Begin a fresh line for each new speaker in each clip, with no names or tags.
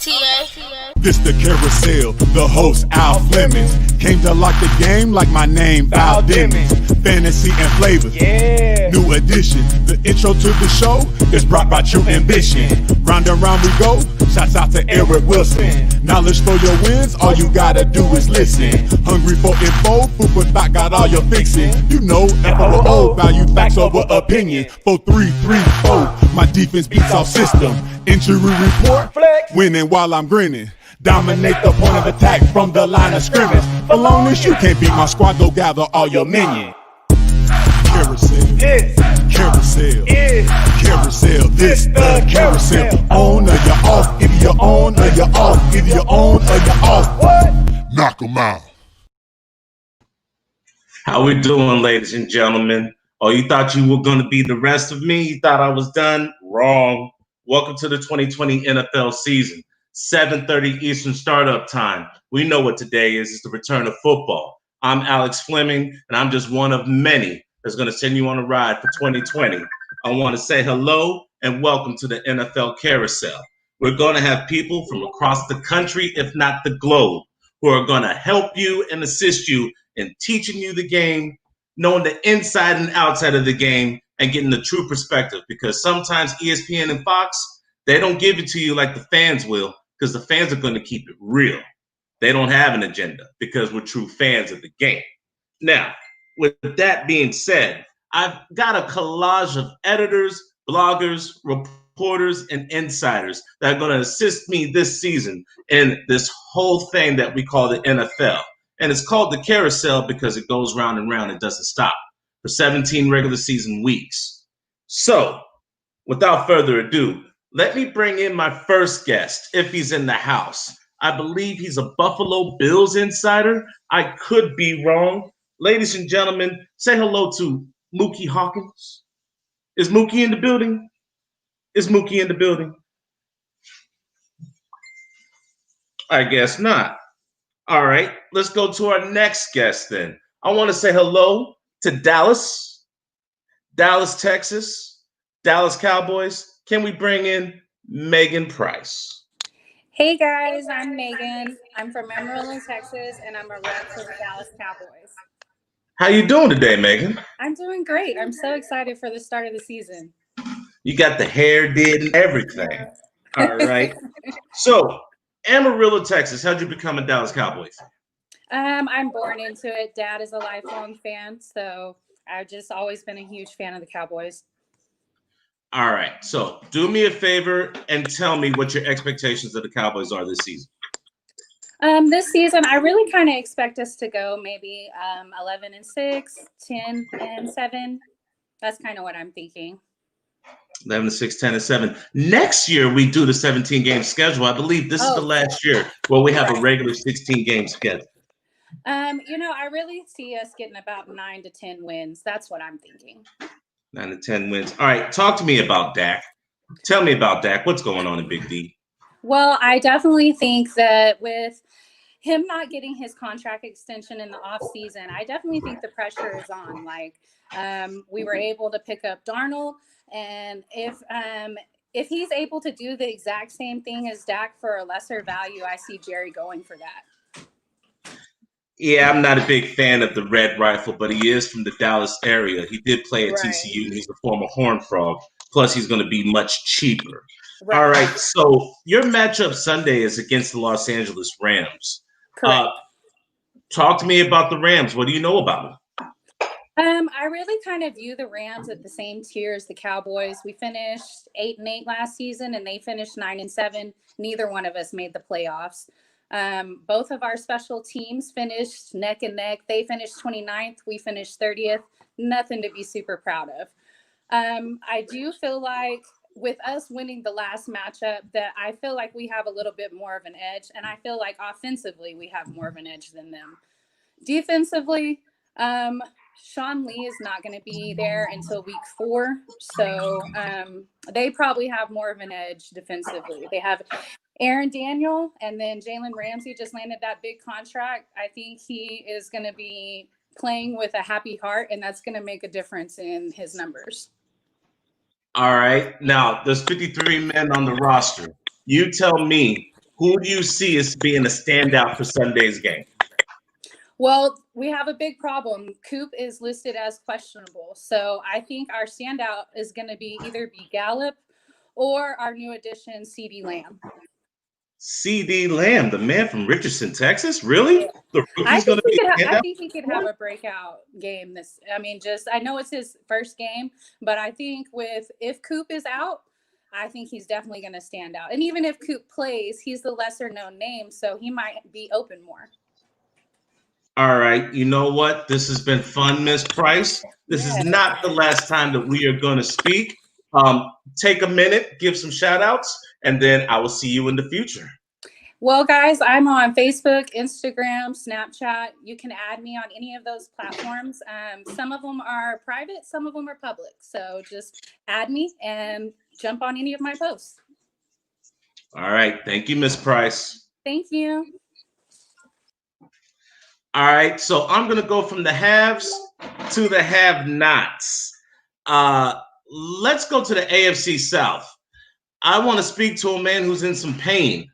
This the Carousel, the host Al Flemings. Came to lock the game like my name Val Demings. Fantasy and flavor, new edition. The intro to the show is brought by True Ambition. Round and round we go, shouts out to Eric Wilson. Knowledge for your wins, all you gotta do is listen. Hungry for info, food for thought, got all your fixing. You know, FOO, value facts over opinion. 4-3-3-4, my defense beats our system. Injury report, winning while I'm grinning. Dominate the point of attack from the line of scrimmage. For long as you can't beat my squad, go gather all your minions. Carousel, carousel, carousel. This the carousel. On or you're off. Either you're on or you're off. Either you're on or you're off. What? Knock 'em out.
How we doing, ladies and gentlemen? Oh, you thought you were going to be the rest of me? You thought I was done? Wrong. Welcome to the 2020 NFL season. 7:30 Eastern startup time. We know what today is. It's the return of football. I'm Alex Fleming, and I'm just one of many that's going to send you on a ride for 2020. I want to say hello and welcome to the NFL Carousel. We're going to have people from across the country, if not the globe, who are going to help you and assist you in teaching you the game, knowing the inside and outside of the game, and getting the true perspective. Because sometimes ESPN and Fox, they don't give it to you like the fans will, because the fans are going to keep it real. They don't have an agenda because we're true fans of the game. Now, with that being said, I've got a collage of editors, bloggers, reporters, and insiders that are going to assist me this season in this whole thing that we call the NFL. And it's called the Carousel because it goes round and round. It doesn't stop for 17 regular season weeks. So, without further ado, let me bring in my first guest, if he's in the house. I believe he's a Buffalo Bills insider. I could be wrong. Ladies and gentlemen, say hello to Mookie Hawkins. Is Mookie in the building? Is Mookie in the building? I guess not. All right, let's go to our next guest then. I want to say hello to Dallas, Texas, Dallas Cowboys. Can we bring in Megan Price?
Hey guys, I'm Megan. I'm from Amarillo, Texas, and I'm a rep for the Dallas Cowboys.
How you doing today, Megan?
I'm doing great. I'm so excited for the start of the season.
You got the hair did and everything. All right. So, Amarillo, Texas, how'd you become a Dallas Cowboy fan?
I'm born into it. Dad is a lifelong fan, so I've just always been a huge fan of the Cowboys.
All right. So do me a favor and tell me what your expectations of the Cowboys are this season.
This season, I really kind of expect us to go maybe 11-6, 10-7. That's kind of what I'm thinking.
11-6, 10-7. Next year, we do the 17-game schedule. I believe this is the last year where we have a regular 16-game schedule.
I really see us getting about 9 to 10 wins. That's what I'm thinking.
9 to 10 wins. All right, talk to me about Dak. Tell me about Dak. What's going on in Big D?
Well, I definitely think that with him not getting his contract extension in the offseason, I definitely think the pressure is on. Like, we were able to pick up Darnold, and if he's able to do the exact same thing as Dak for a lesser value, I see Jerry going for that.
Yeah, I'm not a big fan of the Red Rifle, but he is from the Dallas area. He did play at TCU, and he's a former Horned Frog. Plus, he's going to be much cheaper. Right. All right, so your matchup Sunday is against the Los Angeles Rams.
Correct.
Talk to me about the Rams. What do you know about them?
I really kind of view the Rams at the same tier as the Cowboys. We finished 8-8 last season, and they finished 9-7. Neither one of us made the playoffs. Both of our special teams finished neck and neck. They finished 29th. We finished 30th. Nothing to be super proud of. I do feel like with us winning the last matchup that I feel like we have a little bit more of an edge. And I feel like offensively, we have more of an edge than them. Defensively, Sean Lee is not going to be there until week 4. So they probably have more of an edge defensively. They have Aaron Daniel, and then Jalen Ramsey just landed that big contract. I think he is going to be playing with a happy heart, and that's going to make a difference in his numbers.
All right. Now, there's 53 men on the roster. You tell me Who do you see as being a standout for Sunday's game?
Well, we have a big problem. Coop is listed as questionable. So I think our standout is going to be either be Gallup or our new addition, CD Lamb.
CD Lamb, the man from Richardson, Texas? Really? The
I
rookie's going
think
to be
I think he could have a breakout game. I know it's his first game, but I think if Coop is out, I think he's definitely going to stand out. And even if Coop plays, he's the lesser known name, so he might be open more.
All right. You know what? This has been fun, Miss Price. This is not the last time that we are going to speak. Take a minute, give some shout outs, and then I will see you in the future.
Well, guys, I'm on Facebook, Instagram, Snapchat. You can add me on any of those platforms. Some of them are private, some of them are public. So just add me and jump on any of my posts.
All right. Thank you, Miss Price.
Thank you.
All right. So I'm going to go from the haves to the have-nots. Let's go to the AFC South. I want to speak to a man who's in some pain.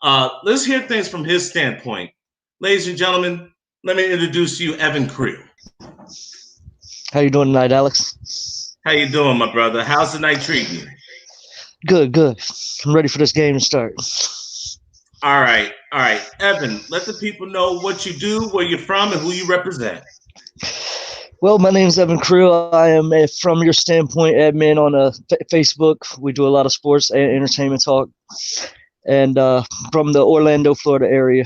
Let's hear things from his standpoint. Ladies and gentlemen, let me introduce you, Evan Creel.
How you doing tonight, Alex?
How you doing, my brother? How's the night treating you?
Good. I'm ready for this game to start.
All right. Evan, let the people know what you do, where you're from, and who you represent.
Well, my name's Evan Creel. I am a From Your Standpoint admin on Facebook. We do a lot of sports and entertainment talk. And from the Orlando, Florida area.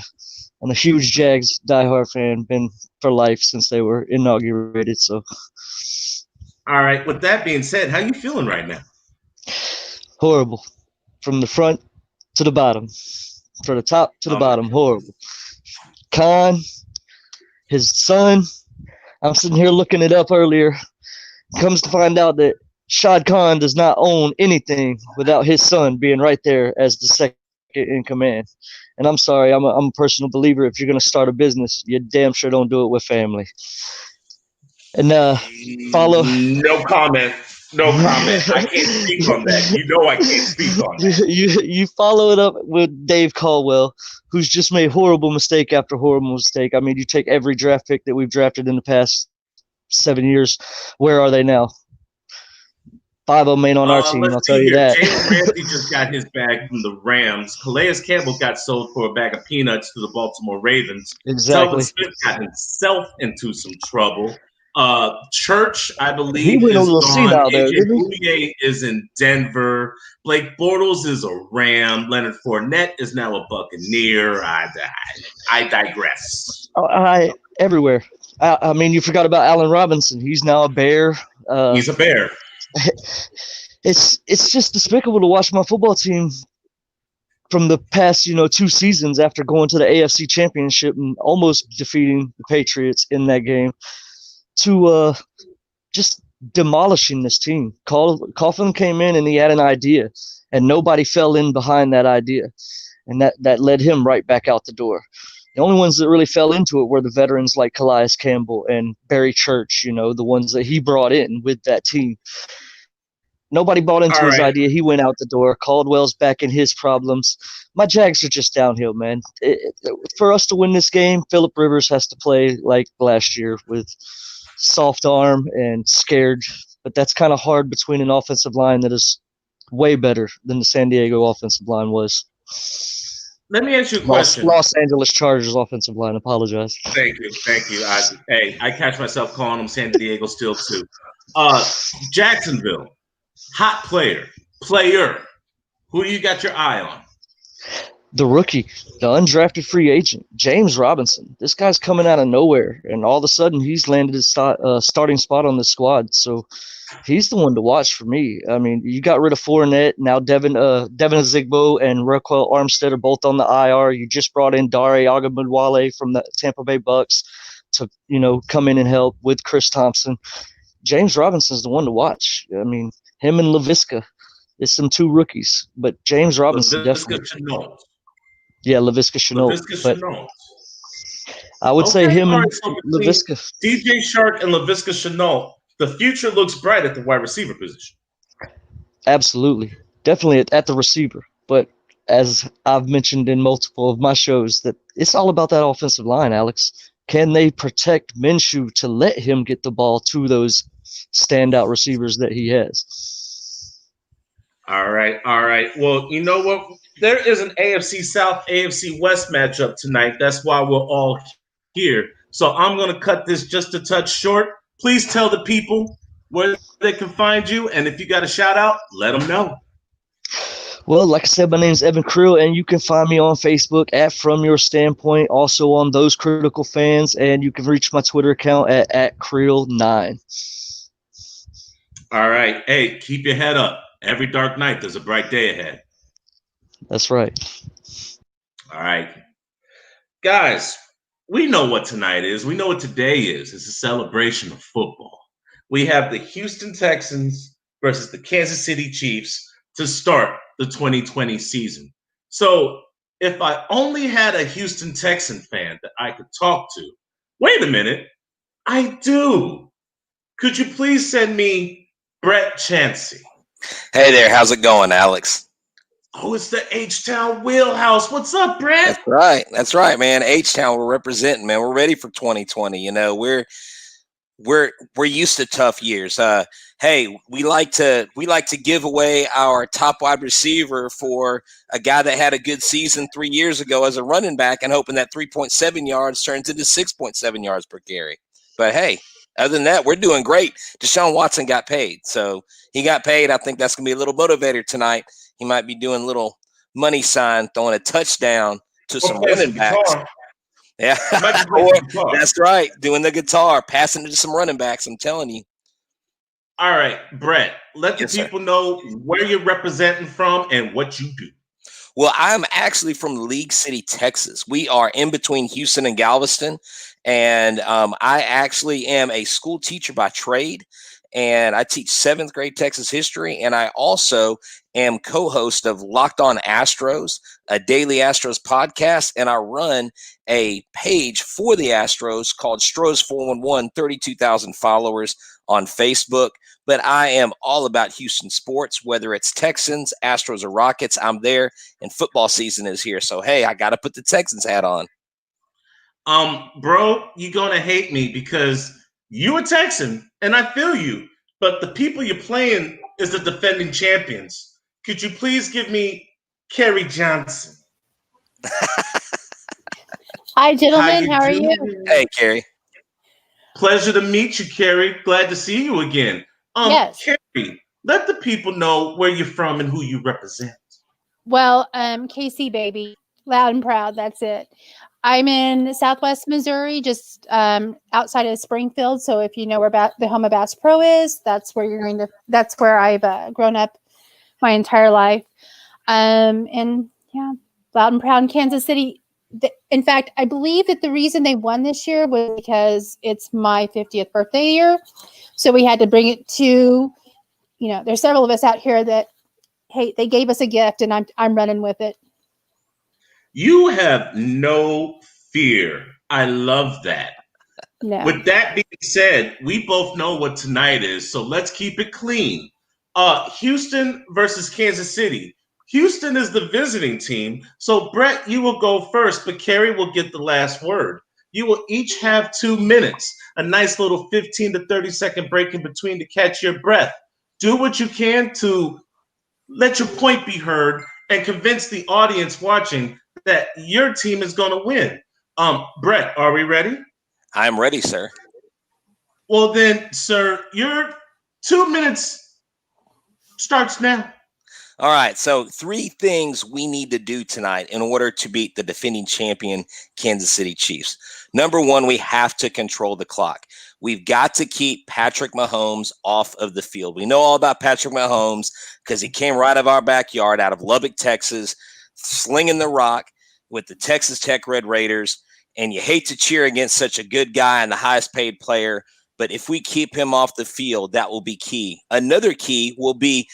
I'm a huge Jags diehard fan, been for life since they were inaugurated. So,
all right. With that being said, how you feeling right now?
Horrible. From the front to the bottom. From the top to the bottom. Horrible. Khan, his son, I'm sitting here looking it up earlier. Comes to find out that Shad Khan does not own anything without his son being right there as the second in command. And I'm sorry, I'm a personal believer. If you're going to start a business, you damn sure don't do it with family. And follow.
No comment. I can't speak on that. You know I can't speak on that.
You follow it up with Dave Caldwell, who's just made horrible mistake after horrible mistake. I mean, you take every draft pick that we've drafted in the past 7 years. Where are they now? 5 of them ain't on our team, I'll tell you that.
Jalen Ramsey just got his bag from the Rams. Calais Campbell got sold for a bag of peanuts to the Baltimore Ravens.
Exactly.
Telvin Smith got himself into some trouble. Church, I believe,
he went
is
a little
gone.
there,
AJ Bouye is in Denver. Blake Bortles is a Ram. Leonard Fournette is now a Buccaneer. I digress.
Everywhere. I mean, you forgot about Allen Robinson. He's now a Bear.
He's a Bear.
It's just despicable to watch my football team from the past, 2 seasons after going to the AFC Championship and almost defeating the Patriots in that game to just demolishing this team. Coughlin came in and he had an idea, and nobody fell in behind that idea, and that led him right back out the door. The only ones that really fell into it were the veterans like Calais Campbell and Barry Church, the ones that he brought in with that team. Nobody bought into his idea. He went out the door. Caldwell's back in his problems. My Jags are just downhill, man. For us to win this game, Phillip Rivers has to play like last year with soft arm and scared. But that's kind of hard between an offensive line that is way better than the San Diego offensive line was.
Let me ask you a question.
Los Angeles Chargers offensive line. Apologize.
Thank you. I catch myself calling them San Diego still too. Jacksonville, hot player. Who do you got your eye on?
The rookie, the undrafted free agent, James Robinson. This guy's coming out of nowhere, and all of a sudden he's landed his starting spot on the squad. So he's the one to watch for me. I mean, you got rid of Fournette. Now Devin Azigbo and Raquel Armstead are both on the IR. You just brought in Dare Ogunbowale from the Tampa Bay Bucks to, come in and help with Chris Thompson. James Robinson's the one to watch. I mean, him and Laviska. It's some 2 rookies, but James Robinson definitely. Yeah, Laviska Shenault. I would say him and Laviska.
DJ Shark and Laviska Shenault, the future looks bright at the wide receiver position.
Absolutely. Definitely at the receiver. But as I've mentioned in multiple of my shows, that it's all about that offensive line, Alex. Can they protect Minshew to let him get the ball to those standout receivers that he has?
All right. Well, you know what? There is an AFC South, AFC West matchup tonight. That's why we're all here. So I'm going to cut this just a touch short. Please tell the people where they can find you. And if you got a shout out, let them know.
Well, like I said, my name is Evan Creel, and you can find me on Facebook at From Your Standpoint, also on Those Critical Fans, and you can reach my Twitter account at Creel9.
All right. Hey, keep your head up. Every dark night, there's a bright day ahead.
That's right.
All right. Guys, we know what tonight is. We know what today is. It's a celebration of football. We have the Houston Texans versus the Kansas City Chiefs to start the 2020 season. So if I only had a Houston Texan fan that I could talk to, wait a minute, I do. Could you please send me Brett Chansey?
Hey there, how's it going, Alex?
Oh, it's the H-Town Wheelhouse. What's up, Brett?
That's right, man. H-Town, we're representing, man. We're ready for 2020. You know, we're used to tough years. Hey, we like to give away our top wide receiver for a guy that had a good season 3 years ago as a running back, and hoping that 3.7 yards turns into 6.7 yards per carry. But hey, other than that, we're doing great. Deshaun Watson got paid, so he got paid. I think that's gonna be a little motivator tonight. He might be doing a little money sign, throwing a touchdown to some running backs. Yeah, that's right. Doing the guitar, passing it to some running backs. I'm telling you.
All right, Brett, let the people know where you're representing from and what you do.
Well, I'm actually from League City, Texas. We are in between Houston and Galveston. And I actually am a school teacher by trade. And I teach 7th grade Texas history. And I also am co-host of Locked On Astros, a daily Astros podcast. And I run a page for the Astros called Stros 411, 32,000 followers on Facebook. But I am all about Houston sports, whether it's Texans, Astros, or Rockets. I'm there, and football season is here. So, hey, I got to put the Texans hat on.
Bro, you're going to hate me because you a Texan, and I feel you. But the people you're playing is the defending champions. Could you please give me Kerry Johnson?
Hi, gentlemen. How are you?
Hey, Kerry.
Pleasure to meet you, Kerry. Glad to see you again.
Yes.
Kerry, let the people know where you're from and who you represent.
Well, KC, baby. Loud and proud. That's it. I'm in Southwest Missouri, just outside of Springfield. So if you know where the home of Bass Pro is, that's where that's where I've grown up my entire life. And yeah, loud and proud in Kansas City. In fact, I believe that the reason they won this year was because it's my 50th birthday year. So we had to bring it to, there's several of us out here that, hey, they gave us a gift and I'm running with it.
You have no fear. I love that.
No.
With that being said, we both know what tonight is, so let's keep it clean. Houston versus Kansas City. Houston is the visiting team, so Brett, you will go first, but Kerry will get the last word. You will each have 2 minutes, a nice little 15 to 30-second break in between to catch your breath. Do what you can to let your point be heard and convince the audience watching that your team is going to win. Brett, are we ready?
I'm ready, sir.
Well then, sir, your 2 minutes starts now.
All right, so 3 things we need to do tonight in order to beat the defending champion Kansas City Chiefs. Number 1, we have to control the clock. We've got to keep Patrick Mahomes off of the field. We know all about Patrick Mahomes because he came right out of our backyard, out of Lubbock, Texas, slinging the rock with the Texas Tech Red Raiders. And you hate to cheer against such a good guy and the highest paid player, but if we keep him off the field, that will be key. Another key will be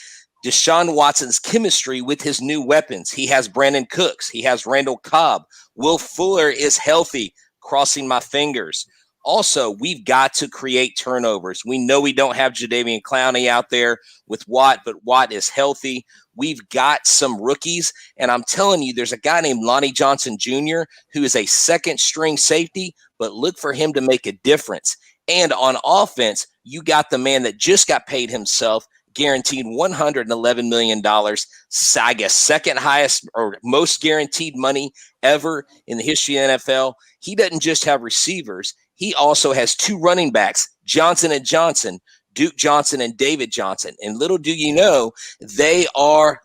Deshaun Watson's chemistry with his new weapons. He has Brandon Cooks. He has Randall Cobb. Will Fuller is healthy, crossing my fingers. Also, we've got to create turnovers. We know we don't have Jadeveon Clowney out there with Watt, but Watt is healthy. We've got some rookies, and I'm telling you, there's a guy named Lonnie Johnson Jr. who is a second-string safety, but look for him to make a difference. And on offense, you got the man that just got paid himself, guaranteed $111 million, I guess second highest or most guaranteed money ever in the history of the NFL. He doesn't just have receivers. He also has 2 running backs, Johnson & Johnson, Duke Johnson and David Johnson. And little do you know, they are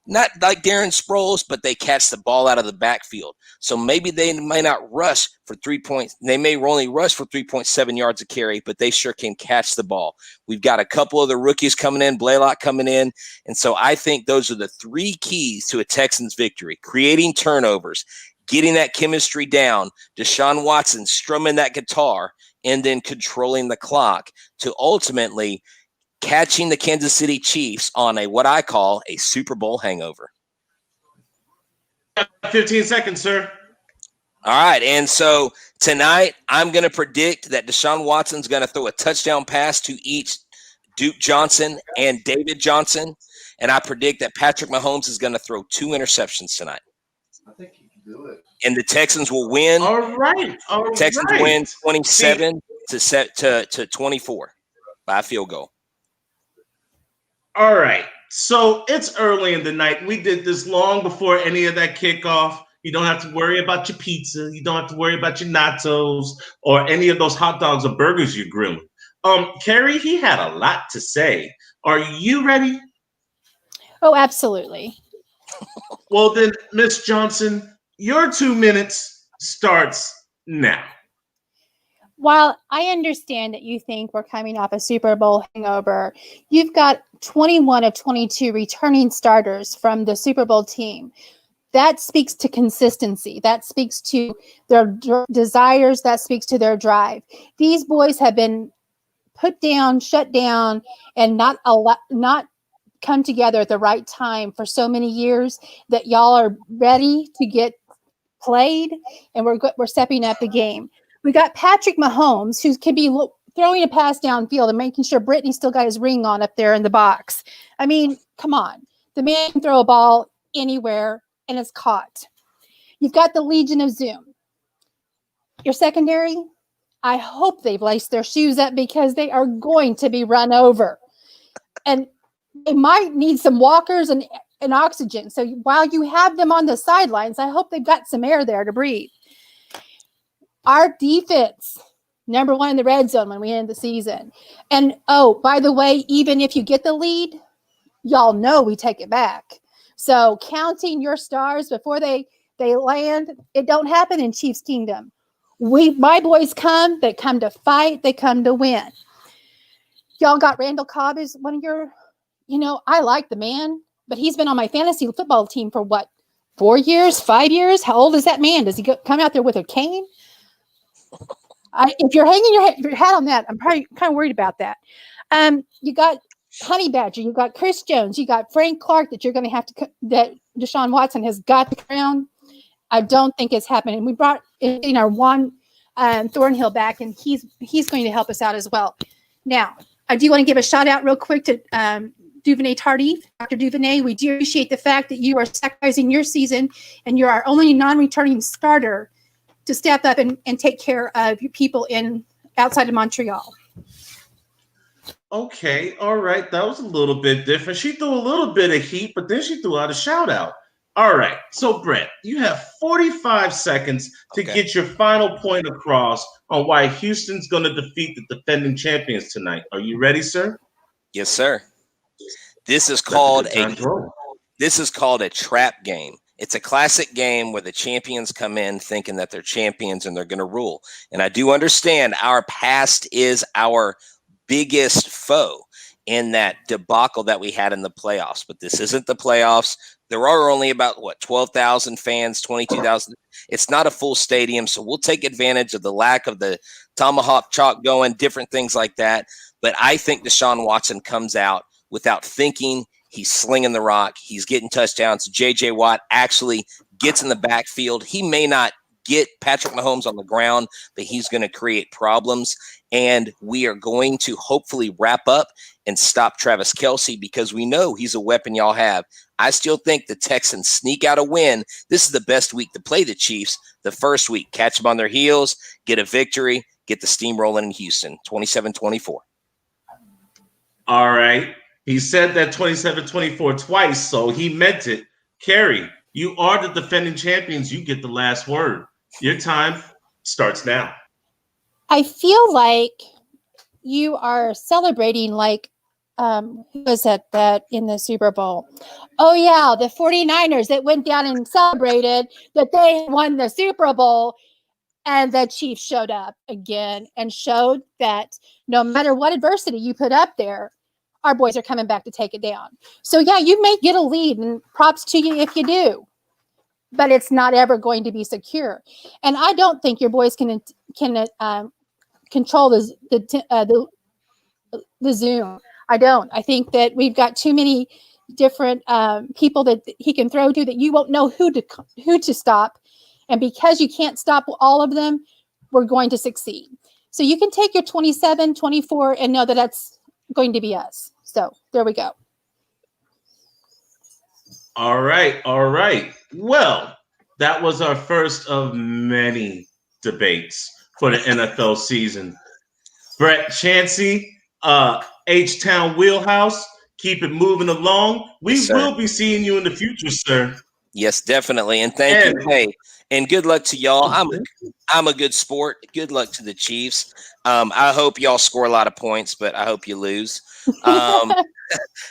not like Darren Sproles, but they catch the ball out of the backfield. So maybe they may not rush for 3 points. They may only rush for 3.7 yards a carry, but they sure can catch the ball. We've got a couple of the rookies coming in, Blaylock coming in. And so I think those are the 3 keys to a Texans victory: creating turnovers, getting that chemistry down, Deshaun Watson strumming that guitar, and then controlling the clock to ultimately catching the Kansas City Chiefs on what I call a Super Bowl hangover.
15 seconds, sir.
All right. And so tonight, I'm going to predict that Deshaun Watson's going to throw a touchdown pass to each Duke Johnson and David Johnson. And I predict that Patrick Mahomes is going to throw 2 interceptions tonight.
I think you can do it.
And the Texans will win.
All right.
Texans win 27 to 24 by a field goal.
All right. So it's early in the night. We did this long before any of that kickoff. You don't have to worry about your pizza. You don't have to worry about your nachos or any of those hot dogs or burgers you're grilling. Carrie, he had a lot to say. Are you ready?
Oh, absolutely.
Well, then, Miss Johnson, your 2 minutes starts now.
While I understand that you think we're coming off a Super Bowl hangover, you've got 21 of 22 returning starters from the Super Bowl team. That speaks to consistency. That speaks to their desires. That speaks to their drive. These boys have been put down, shut down, and not come together at the right time for so many years that y'all are ready to get played, and we're stepping up the game. We got Patrick Mahomes, who can be throwing a pass downfield and making sure Brittany still got his ring on up there in the box. I mean, come on. The man can throw a ball anywhere, and it's caught. You've got the Legion of Zoom. Your secondary, I hope they've laced their shoes up because they are going to be run over. And they might need some walkers and oxygen. So while you have them on the sidelines, I hope they've got some air there to breathe. Our defense, number 1 in the red zone when we end the season. And, oh, by the way, even if you get the lead, y'all know we take it back. So counting your stars before they land, it don't happen in Chiefs Kingdom. My boys come, they come to fight, they come to win. Y'all got Randall Cobb as one of your, I like the man, but he's been on my fantasy football team for what, 4 years, 5 years? How old is that man? Does he come out there with a cane? If you're hanging your hat on that, I'm probably kind of worried about that. You got Honey Badger, you got Chris Jones, you got Frank Clark that you're going to have to that Deshaun Watson has got the crown. I don't think it's happening. We brought in our Juan Thornhill back, and he's going to help us out as well. Now, I do want to give a shout out real quick to Duvernay Tardif. Dr. Duvernay, we do appreciate the fact that you are sacrificing your season and you're our only non-returning starter to step up and take care of your people outside of Montreal.
Okay, all right. That was a little bit different. She threw a little bit of heat, but then she threw out a shout out. All right. So, Brett, you have 45 seconds to get your final point across on why Houston's going to defeat the defending champions tonight. Are you ready, sir?
Yes, sir. This is called a trap game. It's a classic game where the champions come in thinking that they're champions and they're going to rule. And I do understand our past is our biggest foe in that debacle that we had in the playoffs. But this isn't the playoffs. There are only about, 12,000 fans, 22,000. It's not a full stadium, so we'll take advantage of the lack of the tomahawk chalk going, different things like that. But I think Deshaun Watson comes out without thinking. He's slinging the rock. He's getting touchdowns. J.J. Watt actually gets in the backfield. He may not get Patrick Mahomes on the ground, but he's going to create problems. And we are going to hopefully wrap up and stop Travis Kelce because we know he's a weapon y'all have. I still think the Texans sneak out a win. This is the best week to play the Chiefs. The first week, catch them on their heels, get a victory, get the steam rolling in Houston, 27-24.
All right. He said that 27-24 twice, so he meant it. Carrie, you are the defending champions. You get the last word. Your time starts now.
I feel like you are celebrating like who was that in the Super Bowl? Oh yeah, the 49ers that went down and celebrated that they won the Super Bowl, and the Chiefs showed up again and showed that no matter what adversity you put up there, our boys are coming back to take it down. So yeah, you may get a lead, and props to you if you do, but it's not ever going to be secure. And I don't think your boys can control the Zoom. I don't. I think that we've got too many different people that he can throw to that you won't know who to stop. And because you can't stop all of them, we're going to succeed. So you can take your 27-24 and know that that's going to be us. So there we go.
All right. All right. Well, that was our first of many debates for the NFL season. Brett Chansey, H-Town Wheelhouse, keep it moving along. We will be seeing you in the future, sir.
Yes, definitely. And thank you. Hey, and good luck to y'all. I'm a good sport. Good luck to the Chiefs. I hope y'all score a lot of points, but I hope you lose.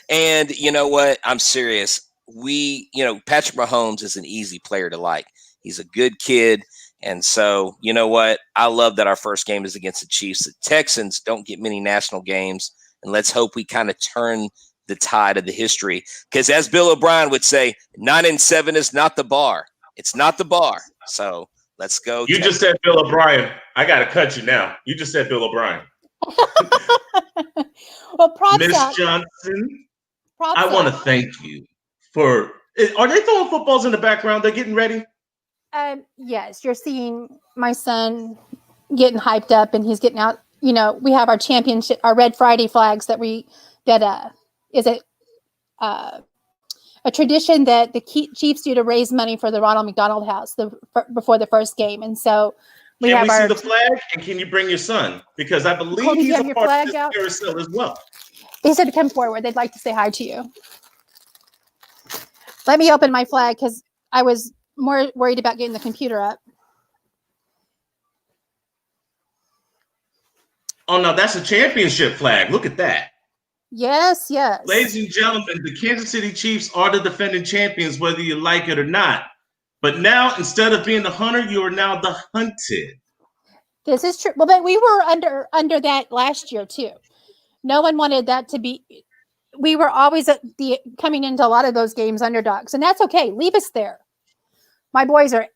And you know what? I'm serious. Patrick Mahomes is an easy player to like. He's a good kid. And so, you know what? I love that our first game is against the Chiefs. The Texans don't get many national games. And let's hope we kind of turn the tide of the history. Because as Bill O'Brien would say, 9-7 is not the bar. It's not the bar. So let's go.
You just said Bill O'Brien. I got to cut you now. You just said Bill O'Brien.
Well, props
Miss
out.
Johnson,
Props
I want to
out.
thank you for – are they throwing footballs in the background? They're getting ready?
Yes, you're seeing my son getting hyped up, and he's getting out. You know, we have our championship, our Red Friday flags that is a tradition that the Chiefs do to raise money for the Ronald McDonald House before the first game, and so we
can
have
see the flag, and can you bring your son? Because I believe
Colby,
he's
you have
a
your
part
flag
of this
out?
carousel as well.
They said to come forward. They'd like to say hi to you. Let me open my flag because I was more worried about getting the computer up.
Oh, no, that's a championship flag. Look at that.
Yes, yes.
Ladies and gentlemen, the Kansas City Chiefs are the defending champions, whether you like it or not. But now, instead of being the hunter, you are now the hunted.
This is true. Well, but we were under that last year too. No one wanted that to be. We were always coming into a lot of those games underdogs, and that's okay. Leave us there. My boys are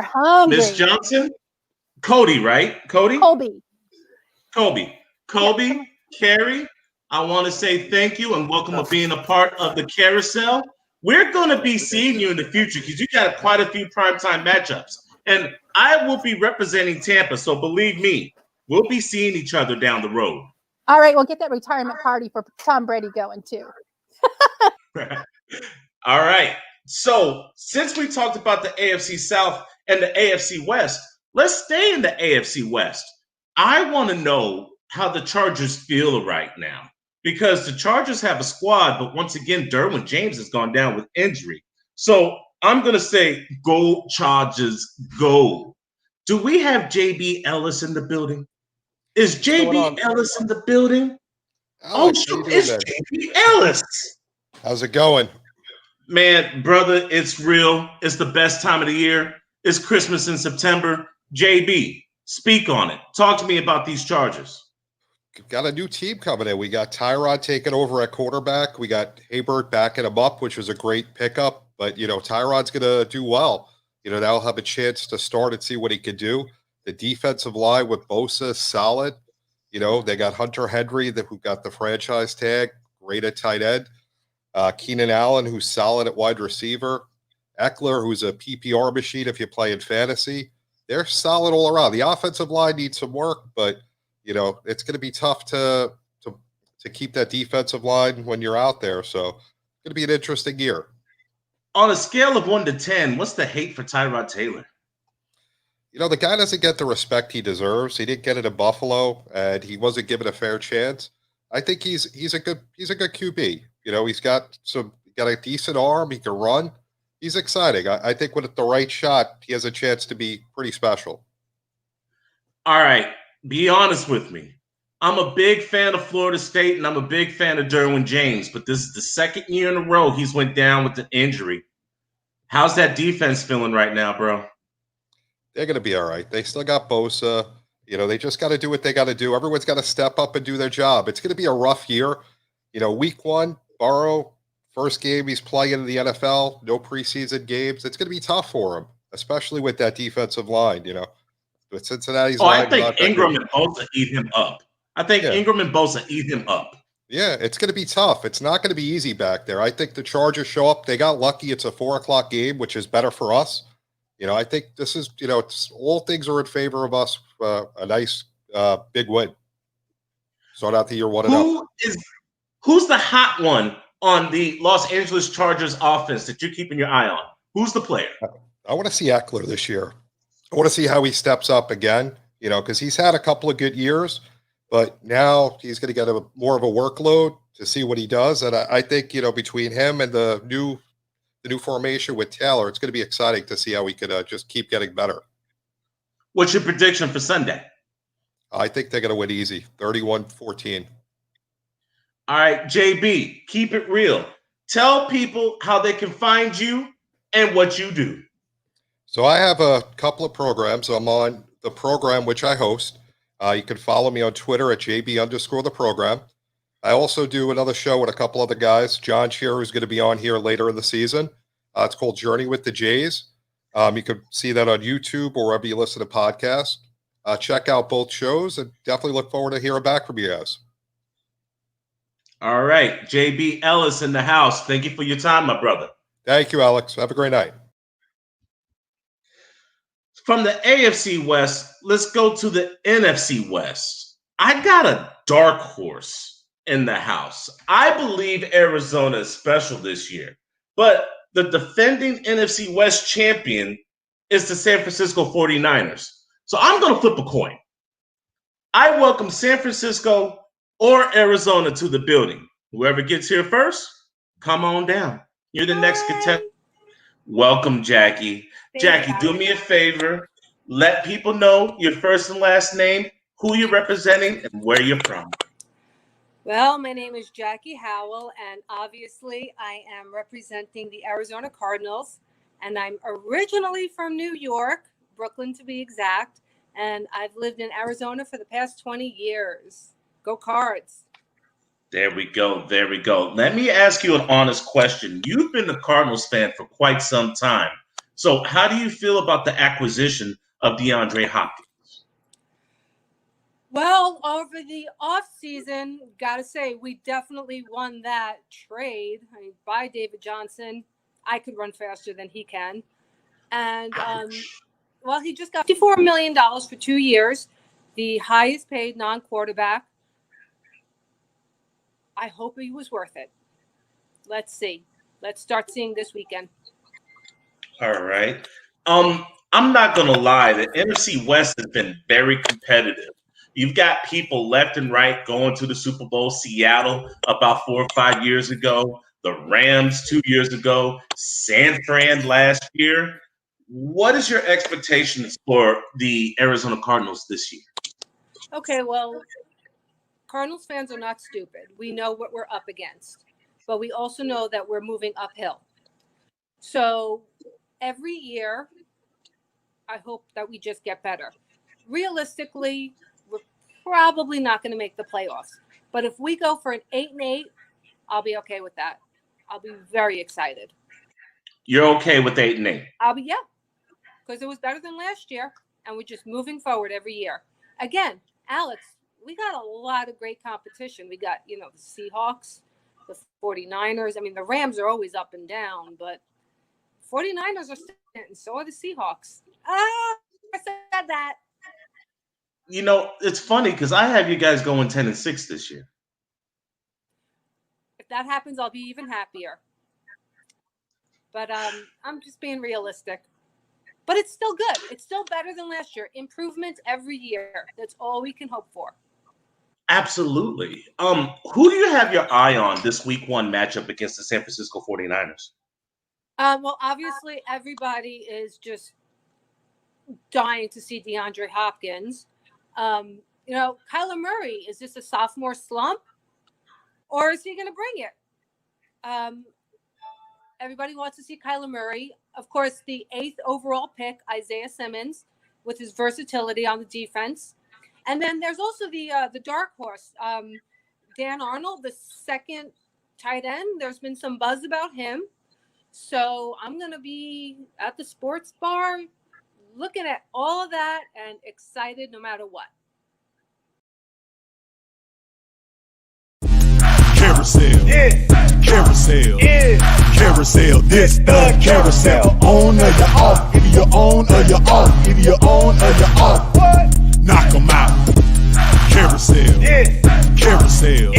hungry.
Miss Johnson, Cody, right? Colby.
Yeah.
Carrie, I want to say thank you and welcome for being a part of the carousel. We're going to be seeing you in the future because you got quite a few primetime matchups. And I will be representing Tampa, so believe me, we'll be seeing each other down the road.
All right, we'll get that retirement party for Tom Brady going too.
All right. So since we talked about the AFC South and the AFC West, let's stay in the AFC West. I want to know how the Chargers feel right now because the Chargers have a squad, but once again, Derwin James has gone down with injury. So I'm going to say go Chargers, go. Do we have JB Ellis in the building? Is JB Ellis in the building?
Alex,
shoot, it's JB Ellis.
How's it going?
Man, brother, it's real. It's the best time of the year. It's Christmas in September. JB, speak on it. Talk to me about these Chargers.
Got a new team coming in. We got Tyrod taking over at quarterback. We got Haybert backing him up, which was a great pickup. But, Tyrod's going to do well. Now he'll have a chance to start and see what he can do. The defensive line with Bosa is solid. They got Hunter Henry, who got the franchise tag, great at tight end. Keenan Allen, who's solid at wide receiver. Eckler, who's a PPR machine if you play in fantasy. they're solid all around. The offensive line needs some work, but it's going to be tough to keep that defensive line when you're out there. So it's going to be an interesting year.
On a scale of 1 to 10, what's the hate for Tyrod Taylor?
The guy doesn't get the respect he deserves. He didn't get it in Buffalo, and he wasn't given a fair chance. I think he's a good QB. He's got a decent arm. He can run. He's exciting. I think with the right shot, he has a chance to be pretty special.
All right, be honest with me. I'm a big fan of Florida State, and I'm a big fan of Derwin James, but this is the second year in a row he's went down with an injury. How's that defense feeling right now, bro?
They're going to be all right. They still got Bosa. They just got to do what they got to do. Everyone's got to step up and do their job. It's going to be a rough year. Week 1, Burrow, first game he's playing in the NFL, no preseason games. It's going to be tough for him, especially with that defensive line, But Cincinnati's line.
I think Ingram and Bosa eat him up. Ingram and Bosa eat him up.
Yeah, it's going to be tough. It's not going to be easy back there. I think the Chargers show up. They got lucky. It's a 4:00 game, which is better for us. I think this is, it's all things are in favor of us. A nice big win. Start out the year 1-0.
Who's the hot one on the Los Angeles Chargers offense that you're keeping your eye on? Who's the player?
I want to see Eckler this year. I want to see how he steps up again, because he's had a couple of good years, but now he's going to get more of a workload to see what he does. And I think, between him and the new formation with Taylor, it's going to be exciting to see how we could just keep getting better.
What's your prediction for Sunday?
I think they're going to win easy, 31-14.
All right, JB, keep it real. Tell people how they can find you and what you do.
So I have a couple of programs. I'm on the program which I host. You can follow me on Twitter at JB_the program. I also do another show with a couple other guys. John Shearer, who's going to be on here later in the season. It's called Journey with the Jays. You can see that on YouTube or wherever you listen to podcasts. Check out both shows and definitely look forward to hearing back from you guys.
All right. JB Ellis in the house. Thank you for your time, my brother.
Thank you, Alex. Have a great night.
From the AFC West, let's go to the NFC West. I got a dark horse in the house. I believe Arizona is special this year, but the defending NFC West champion is the San Francisco 49ers. So I'm going to flip a coin. I welcome San Francisco or Arizona to the building. Whoever gets here first, come on down. You're the next contestant. Welcome, Jackie. Jackie, do me a favor. Let people know your first and last name, who you're representing, and where you're from.
Well, my name is Jackie Howell, and obviously I am representing the Arizona Cardinals, and I'm originally from New York, Brooklyn to be exact, and I've lived in Arizona for the past 20 years. Go Cards.
There we go. There we go. Let me ask you an honest question. You've been a Cardinals fan for quite some time. So how do you feel about the acquisition of DeAndre Hopkins?
Well, over the offseason, got to say, we definitely won that trade. I mean, by David Johnson. I could run faster than he can. And, well, he just got $54 million for 2 years, the highest paid non-quarterback. I hope he was worth it. Let's see. Let's start seeing this weekend.
All right. I'm not going to lie. The NFC West has been very competitive. You've got people left and right going to the Super Bowl. Seattle about 4 or 5 years ago. The Rams 2 years ago. San Fran last year. What is your expectations for the Arizona Cardinals this year?
Okay, well, Cardinals fans are not stupid. We know what we're up against, but we also know that we're moving uphill. So every year, I hope that we just get better. Realistically, we're probably not going to make the playoffs. But if we go for an 8-8, I'll be okay with that. I'll be very excited.
You're okay with 8-8?
Yeah, because it was better than last year, and we're just moving forward every year. Again, Alex, we got a lot of great competition. We got, the Seahawks, the 49ers. I mean, the Rams are always up and down, but 49ers are sitting, and so are the Seahawks. said that.
You know, it's funny because I have you guys going 10-6 this year.
If that happens, I'll be even happier. But I'm just being realistic. But it's still good. It's still better than last year. Improvements every year. That's all we can hope for.
Absolutely. Who do you have your eye on this week 1 matchup against the San Francisco 49ers?
Well, obviously, everybody is just dying to see DeAndre Hopkins. You know, Kyler Murray, is this a sophomore slump? Or is he going to bring it? Everybody wants to see Kyler Murray. Of course, the 8th overall pick, Isaiah Simmons, with his versatility on the defense. And then there's also the dark horse, Dan Arnold, the 2nd tight end. There's been some buzz about him. So I'm going to be at the sports bar looking at all of that and excited no matter what.
Carousel, carousel, carousel. This the carousel. On or you off? Either you're on or you're off. Either you're on or you're off. Knock 'em out. Carousel, carousel,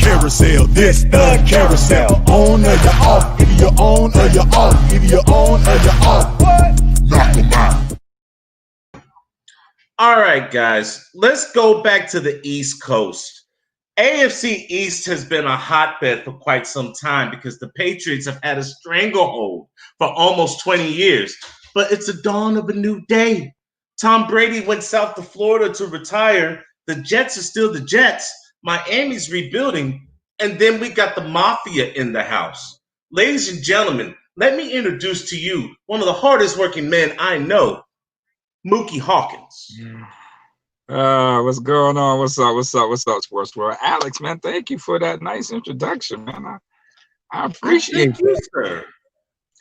carousel. This the carousel. On or you're off? Either you're on or you're off. Either you're on or you're off. Knock 'em out.
All right, guys, let's go back to the East Coast. AFC East has been a hotbed for quite some time because the Patriots have had a stranglehold for almost 20 years. But it's a dawn of a new day. Tom Brady went south to Florida to retire. The Jets are still the Jets. Miami's rebuilding. And then we got the Mafia in the house. Ladies and gentlemen, let me introduce to you one of the hardest working men I know, Mookie Hawkins.
What's going on? What's up, Sports World? Alex, man, thank you for that nice introduction, man. I appreciate
it. Sir.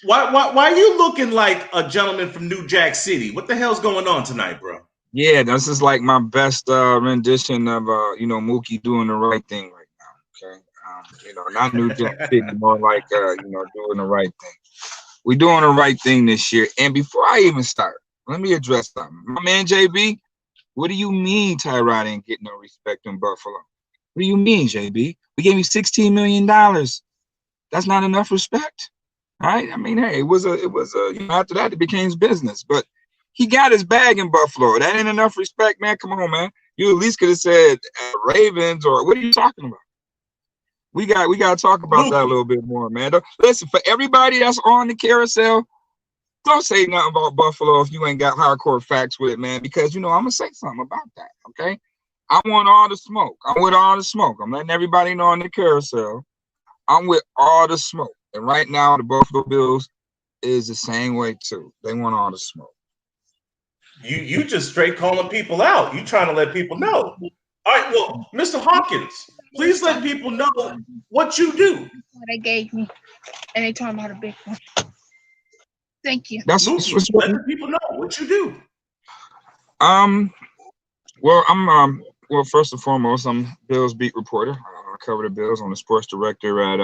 Why are you looking like a gentleman from New Jack City? What the hell's going on tonight, bro?
Yeah, this is like my best rendition of Mookie doing the right thing right now. Okay, not New Jack City, more like doing the right thing. We're doing the right thing this year. And before I even start, let me address something. My man JB. What do you mean Tyrod ain't getting no respect in Buffalo? What do you mean, JB? We gave you $16 million. That's not enough respect, right? I mean, hey, it was after that it became business, but he got his bag in Buffalo. That ain't enough respect, man. Come on, man. You at least could have said Ravens, or what are you talking about? We got to talk about that a little bit more, man. Listen, for everybody that's on the carousel, don't say nothing about Buffalo if you ain't got hardcore facts with it, man, because, I'm going to say something about that, okay? I want all the smoke. I'm with all the smoke. I'm letting everybody know on the carousel. I'm with all the smoke. And right now, the Buffalo Bills is the same way, too. They want all the smoke.
You just straight calling people out. You trying to let people know. All right, well, Mr. Hawkins, please let people know what you do.
What they gave me. And they told me about a big one. Thank you.
That's let the people know what you do.
Well, I'm first and foremost, I'm Bills beat reporter. I cover the Bills. I'm the sports director at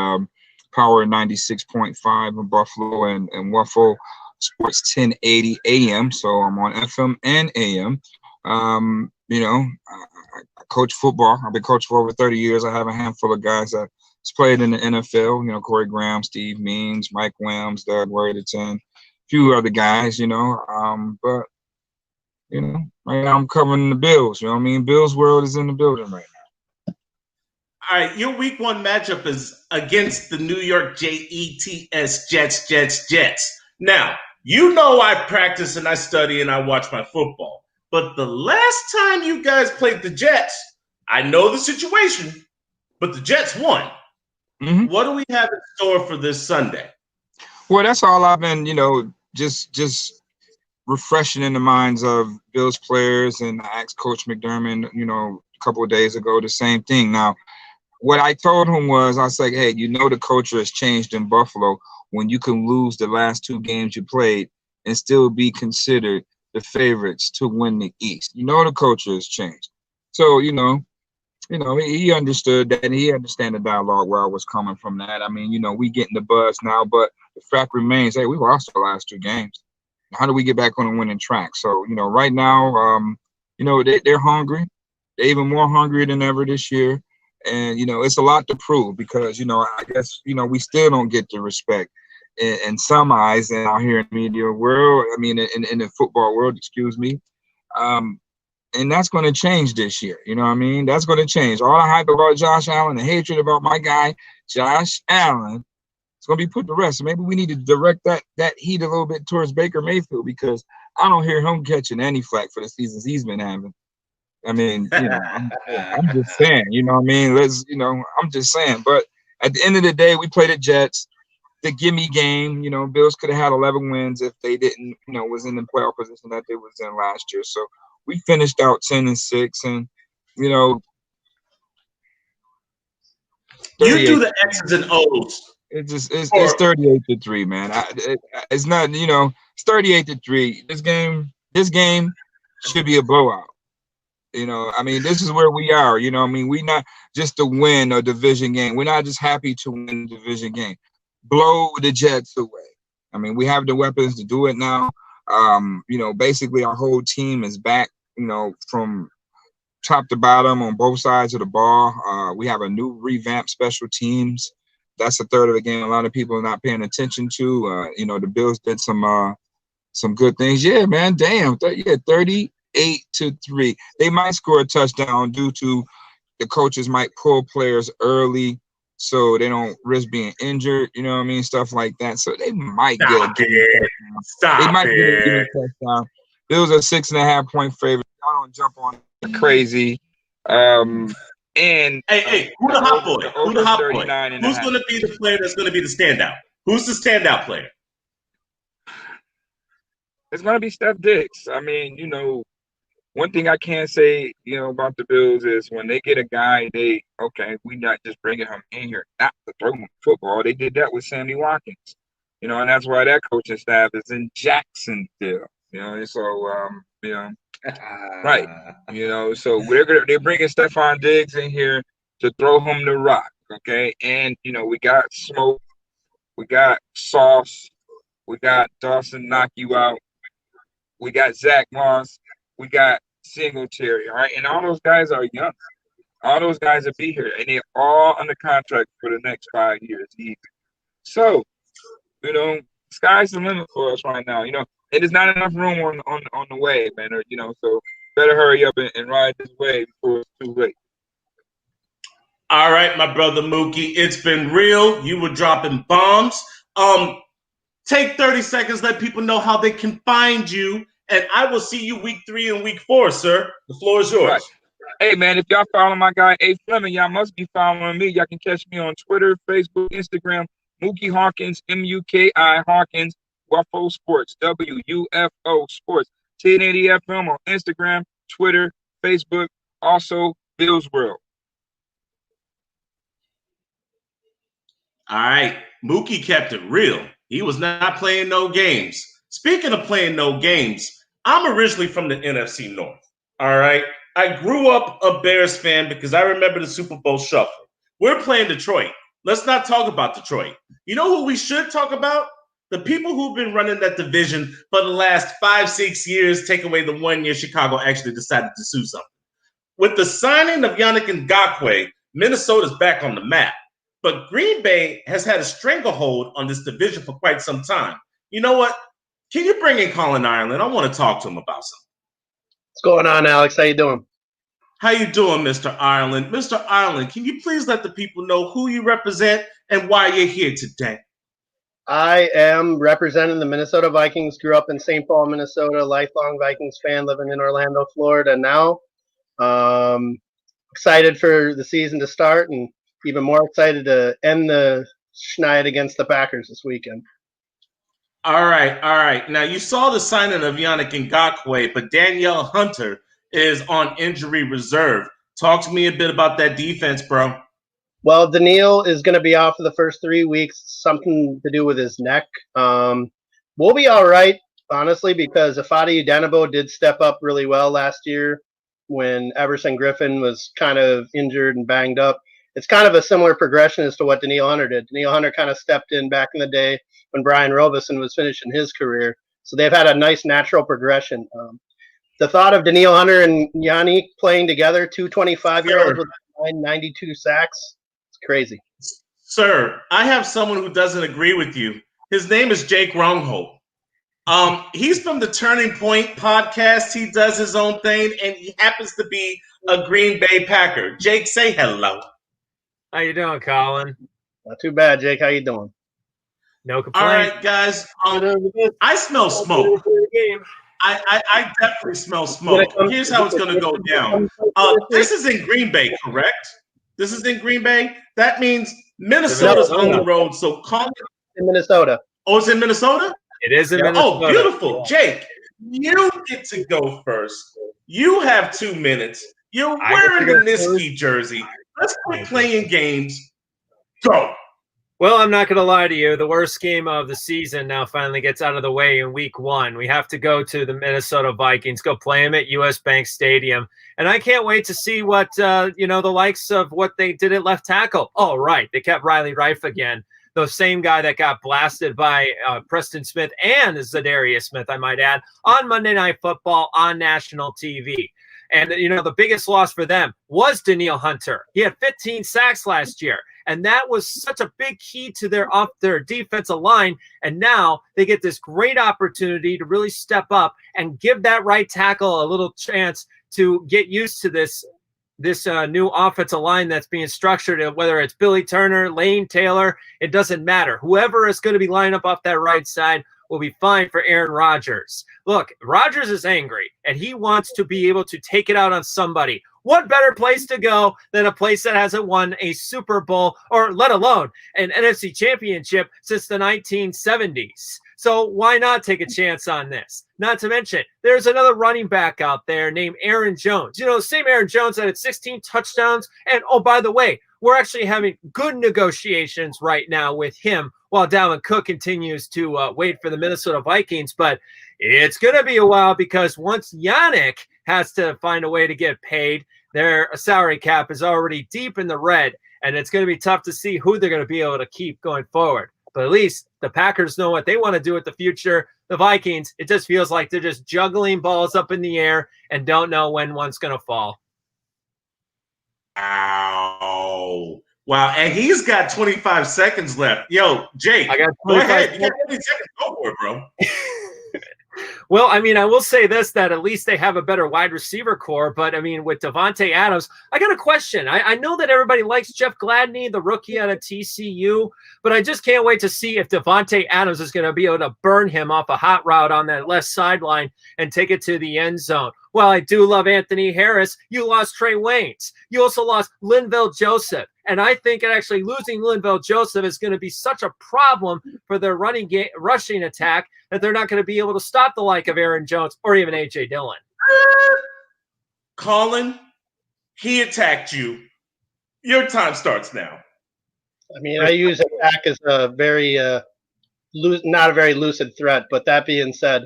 Power 96.5 in Buffalo and Waffle Sports 1080 AM. So I'm on FM and AM. I coach football. I've been coaching for over 30 years. I have a handful of guys that played in the NFL. Corey Graham, Steve Means, Mike Williams, Doug Worthington. Few other guys, but right now I'm covering the Bills. You know what I mean? Bills world is in the building right now.
All right, your week 1 matchup is against the New York Jets, Jets. Now, I practice and I study and I watch my football. But the last time you guys played the Jets, I know the situation, but the Jets won. Mm-hmm. What do we have in store for this Sunday?
Well, that's all I've been, just refreshing in the minds of Bills players. And I asked Coach McDermott, a couple of days ago, the same thing. Now, what I told him was, I said, hey, the culture has changed in Buffalo when you can lose the last 2 games you played and still be considered the favorites to win the East. The culture has changed. So, he understood that, and he understand the dialogue where I was coming from that. I mean, we getting the buzz now, but the fact remains, hey, we lost our last 2 games. How do we get back on a winning track? So, right now, they're hungry. They're even more hungry than ever this year. And, it's a lot to prove because, I guess, we still don't get the respect in some eyes and out here in the media world. I mean, in the football world, excuse me. And that's going to change this year. You know what I mean? That's going to change. All the hype about Josh Allen, the hatred about my guy, Josh Allen, it's going to be put to rest. So maybe we need to direct that heat a little bit towards Baker Mayfield because I don't hear him catching any flack for the seasons he's been having. I mean, I'm just saying, you know what I mean? I'm just saying. But at the end of the day, we played the Jets. The gimme game, Bills could have had 11 wins if they didn't, was in the playoff position that they was in last year. So we finished out 10-6, and
you do the X's and O's.
It's 38-3, man. It's not, it's 38-3. This game should be a blowout. I mean, this is where we are. I mean, we're not just to win a division game. We're not just happy to win a division game. Blow the Jets away. I mean, we have the weapons to do it now. Basically our whole team is back, from top to bottom on both sides of the ball. We have a new revamped special teams. That's a third of the game a lot of people are not paying attention to. The Bills did some good things. Yeah, man, damn. 38-3. They might score a touchdown due to the coaches might pull players early so they don't risk being injured, you know what I mean? Stuff like that. So they might get a touchdown. Bills are 6.5-point favorite. Y'all don't jump on crazy. And
hey, who the hot boy? Who the hot boy? Who's going to be the player that's going to be the standout? Who's the standout player?
It's going to be Steph Diggs. I mean, one thing I can say, about the Bills is when they get a guy, we not just bringing him in here, not to throw him football. They did that with Sammy Watkins, and that's why that coaching staff is in Jacksonville, right, so they're bringing Stephon Diggs in here to throw him the rock, okay, and we got Smoke, we got Sauce, we got Dawson knock you out, we got Zach Moss. We got Singletary, all right? And all those guys are young. All those guys will be here, and they're all under contract for the next 5 years. So, sky's the limit for us right now. And there's not enough room on the wave, man. So better hurry up and ride this wave before it's too late.
All right, my brother Mookie, it's been real. You were dropping bombs. Take 30 seconds, let people know how they can find you. And I will see you week 3 and week 4, sir. The floor is yours.
Right. Hey, man, if y'all follow my guy, A. Fleming, y'all must be following me. Y'all can catch me on Twitter, Facebook, Instagram, Mookie Hawkins, M-U-K-I Hawkins, WUFO Sports, W-U-F-O Sports, 1080 FM on Instagram, Twitter, Facebook, also Bills World.
All right. Mookie kept it real. He was not playing no games. Speaking of playing no games, I'm originally from the NFC North, all right? I grew up a Bears fan because I remember the Super Bowl shuffle. We're playing Detroit. Let's not talk about Detroit. You know who we should talk about? The people who've been running that division for the last 5-6 years, take away the 1 year Chicago actually decided to sue something. With the signing of Yannick Ngakoue, Minnesota's back on the map. But Green Bay has had a stranglehold on this division for quite some time. You know what? Can you bring in Colin Ireland? I want to talk to him about something.
What's going on, Alex? How you doing?
How you doing, Mr. Ireland? Mr. Ireland, can you please let the people know who you represent and why you're here today?
I am representing the Minnesota Vikings. Grew up in St. Paul, Minnesota. Lifelong Vikings fan, living in Orlando, Florida now. Excited for the season to start and even more excited to end the schneid against the Packers this weekend.
All right. Now, you saw the signing of Yannick Ngakoue, but Danielle Hunter is on injury reserve. Talk to me a bit about that defense, bro.
Well, Danielle is going to be out for the first 3 weeks, something to do with his neck. We'll be all right, honestly, because Ifeadi Udenigbo did step up really well last year when Everson Griffin was kind of injured and banged up. It's kind of a similar progression as to what Danielle Hunter did. Danielle Hunter kind of stepped in back in the day when Brian Robeson was finishing his career. So they've had a nice natural progression. The thought of Daniil Hunter and Yannick playing together, 225-year-olds with 92 sacks, it's crazy.
Sir, I have someone who doesn't agree with you. His name is Jake Rongholt. He's from the Turning Point podcast. He does his own thing, and he happens to be a Green Bay Packer. Jake, say hello.
How you doing, Colin?
Not too bad, Jake. How you doing?
No
All
complaint.
right, guys. I smell smoke. I definitely smell smoke. Here's how it's going to go down. This is in Green Bay, correct? This is in Green Bay. That means Minnesota's on the road. So call it
in Minnesota.
Oh, it's in Minnesota?
It is in Minnesota.
Oh, beautiful. Jake, you get to go first. You have 2 minutes. You're wearing the Niski jersey. Let's quit playing games. Go.
Well, I'm not going to lie to you. The worst game of the season now finally gets out of the way in week 1. We have to go to the Minnesota Vikings, go play them at US Bank Stadium. And I can't wait to see what, the likes of what they did at left tackle. Oh, right. They kept Riley Reif again. The same guy that got blasted by Preston Smith and Zadarius Smith, I might add, on Monday Night Football on national TV. And, the biggest loss for them was Daniil Hunter. He had 15 sacks last year. And that was such a big key to their defensive line. And now they get this great opportunity to really step up and give that right tackle a little chance to get used to this new offensive line that's being structured, whether it's Billy Turner, Lane Taylor, it doesn't matter. Whoever is going to be lining up off that right side will be fine for Aaron Rodgers. Look, Rodgers is angry, and he wants to be able to take it out on somebody. What better place to go than a place that hasn't won a Super Bowl or let alone an NFC championship since the 1970s? So why not take a chance on this? Not to mention, there's another running back out there named Aaron Jones. Same Aaron Jones that had 16 touchdowns. And, oh, by the way, we're actually having good negotiations right now with him while Dalvin Cook continues to wait for the Minnesota Vikings. But it's going to be a while because once Yannick has to find a way to get paid, their salary cap is already deep in the red, and it's going to be tough to see who they're going to be able to keep going forward. But at least the Packers know what they want to do with the future. The Vikings, it just feels like they're just juggling balls up in the air and don't know when one's going to fall.
Ow. Wow. And he's got 25 seconds left. Yo, Jake,
I got
go ahead. You
25
got 20 seconds. Go for it, bro.
Well, I will say this, that at least they have a better wide receiver core. But, with Devontae Adams, I got a question. I know that everybody likes Jeff Gladney, the rookie out of TCU, but I just can't wait to see if Devontae Adams is going to be able to burn him off a hot route on that left sideline and take it to the end zone. Well, I do love Anthony Harris. You lost Trey Waynes. You also lost Linval Joseph. And I think actually losing Linval Joseph is going to be such a problem for their rushing attack that they're not going to be able to stop the like of Aaron Jones or even A.J. Dillon.
Colin, he attacked you. Your time starts now.
I use attack as a very not a very lucid threat. But that being said,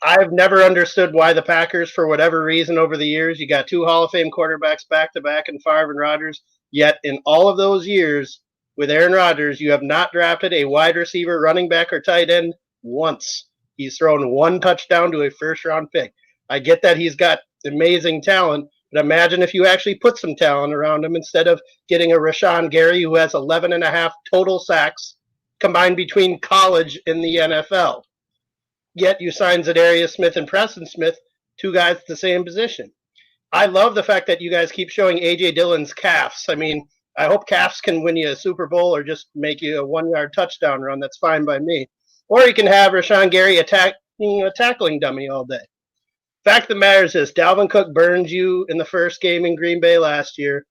I've never understood why the Packers, for whatever reason over the years, you got 2 Hall of Fame quarterbacks back-to-back in Favre and Rodgers, yet in all of those years with Aaron Rodgers, you have not drafted a wide receiver, running back, or tight end once. He's thrown 1 touchdown to a first-round pick. I get that he's got amazing talent, but imagine if you actually put some talent around him instead of getting a Rashawn Gary who has 11.5 total sacks combined between college and the NFL. Yet you signed Zadarius Smith and Preston Smith, 2 guys at the same position. I love the fact that you guys keep showing A.J. Dillon's calves. I hope calves can win you a Super Bowl or just make you a 1-yard touchdown run. That's fine by me. Or you can have Rashawn Gary a tackling dummy all day. Fact of the matter is this, Dalvin Cook burned you in the first game in Green Bay last year,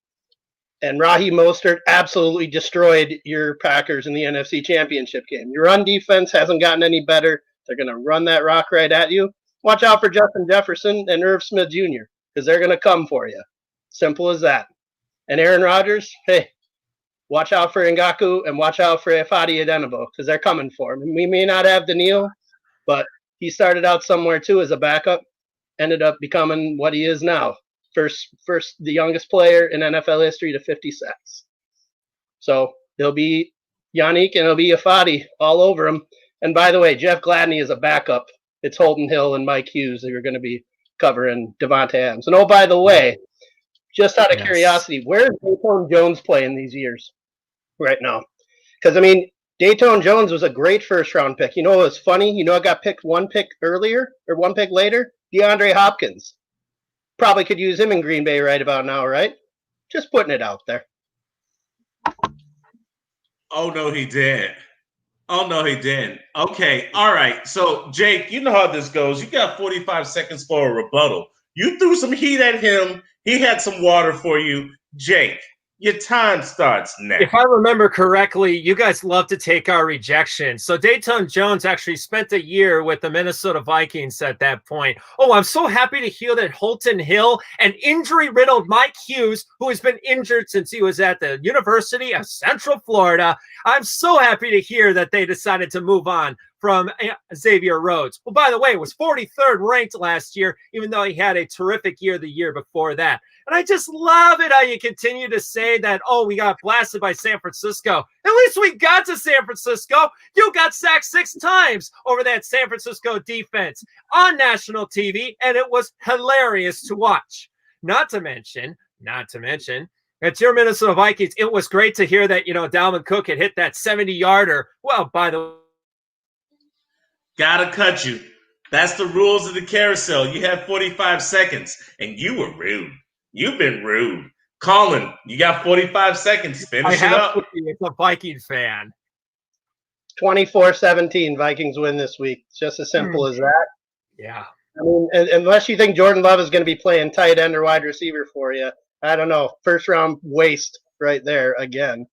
and Raheem Mostert absolutely destroyed your Packers in the NFC Championship game. Your run defense hasn't gotten any better. They're going to run that rock right at you. Watch out for Justin Jefferson and Irv Smith Jr. because they're going to come for you. Simple as that. And Aaron Rodgers, hey, watch out for Ngakoue and watch out for Fadi Adenabo because they're coming for him. And we may not have Daniil, but he started out somewhere too as a backup, ended up becoming what he is now. First, the youngest player in NFL history to 50 sacks. So there'll be Yannick and it'll be Fadi all over him. And by the way, Jeff Gladney is a backup. It's Holden Hill and Mike Hughes who are going to be covering Devontae Adams. And oh, by the way, just out of curiosity, where's Dayton Jones playing these years right now? Because, I mean, Dayton Jones was a great first-round pick. You know what was funny? You know what got picked one pick earlier or one pick later? DeAndre Hopkins. Probably could use him in Green Bay right about now, right? Just putting it out there.
Oh, no, he did. Oh, no, he didn't. Okay, all right. So, Jake, you know how this goes. You got 45 seconds for a rebuttal. You threw some heat at him. He had some water for you. Jake, your time starts now.
If I remember correctly, you guys love to take our rejections. So Dayton Jones actually spent a year with the Minnesota Vikings at that point. Oh, I'm so happy to hear that Holton Hill and injury-riddled Mike Hughes, who has been injured since he was at the University of Central Florida. I'm so happy to hear that they decided to move on from Xavier Rhodes. Well, by the way, was 43rd ranked last year, even though he had a terrific year the year before that. And I just love it how you continue to say that, oh, we got blasted by San Francisco. At least we got to San Francisco. You got sacked 6 times over that San Francisco defense on national TV, and it was hilarious to watch. Not to mention, it's your Minnesota Vikings. It was great to hear that, Dalvin Cook had hit that 70-yarder. Well, by the way,
gotta cut you. That's the rules of the carousel. You have 45 seconds, and you were rude. You've been rude. Colin, you got 45 seconds. Finish it up.
It's a Viking fan.
24-17, Vikings win this week. It's just as simple as that.
Yeah.
I mean, unless you think Jordan Love is going to be playing tight end or wide receiver for you, I don't know. First round waste right there again.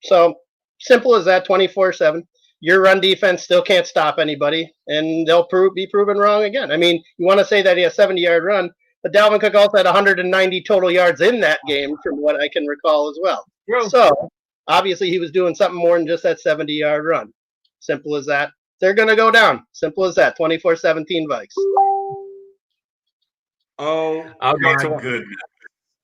So simple as that, 24-7. Your run defense still can't stop anybody, and they'll be proven wrong again. I mean, you want to say that he has a 70-yard run, but Dalvin Cook also had 190 total yards in that game from what I can recall as well.
True.
So obviously he was doing something more than just that 70-yard run. Simple as that. They're going to go down. Simple as that. 24-17 Vikes.
Oh, my goodness.